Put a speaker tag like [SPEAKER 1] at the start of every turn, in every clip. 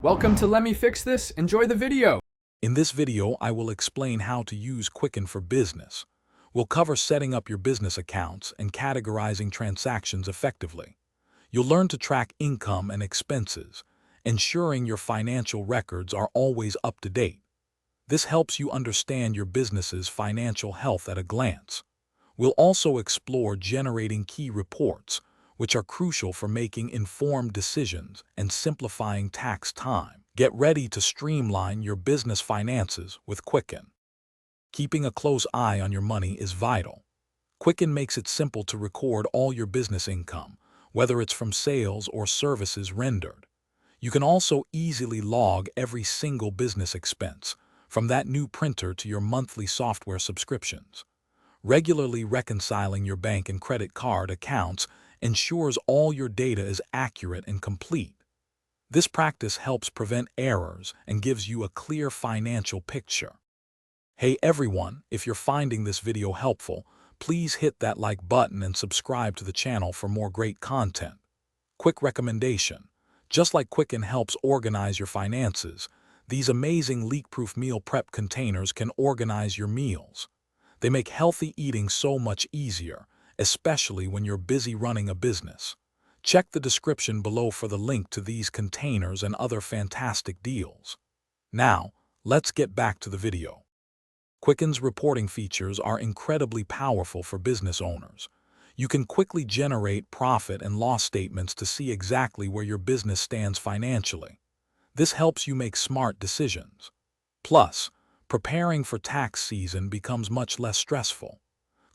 [SPEAKER 1] Welcome to Let Me Fix This. Enjoy the video.
[SPEAKER 2] In this video, I will explain how to use Quicken for business. We'll cover setting up your business accounts and categorizing transactions effectively. You'll learn to track income and expenses, ensuring your financial records are always up to date. This helps you understand your business's financial health at a glance. We'll also explore generating key reports, which are crucial for making informed decisions and simplifying tax time. Get ready to streamline your business finances with Quicken. Keeping a close eye on your money is vital. Quicken makes it simple to record all your business income, whether it's from sales or services rendered. You can also easily log every single business expense, from that new printer to your monthly software subscriptions. Regularly reconciling your bank and credit card accounts ensures all your data is accurate and complete. This practice helps prevent errors and gives you a clear financial picture. Hey everyone, if you're finding this video helpful, please hit that like button and subscribe to the channel for more great content. Quick recommendation: just like Quicken helps organize your finances, these amazing leak-proof meal prep containers can organize your meals. They make healthy eating so much easier, especially when you're busy running a business. Check the description below for the link to these containers and other fantastic deals. Now, let's get back to the video. Quicken's reporting features are incredibly powerful for business owners. You can quickly generate profit and loss statements to see exactly where your business stands financially. This helps you make smart decisions. Plus, preparing for tax season becomes much less stressful.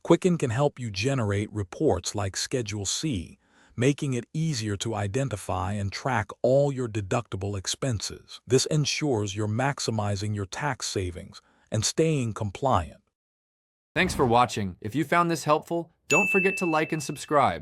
[SPEAKER 2] Quicken can help you generate reports like Schedule C, making it easier to identify and track all your deductible expenses. This ensures you're maximizing your tax savings and staying compliant.
[SPEAKER 1] Thanks for watching. If you found this helpful, don't forget to like and subscribe.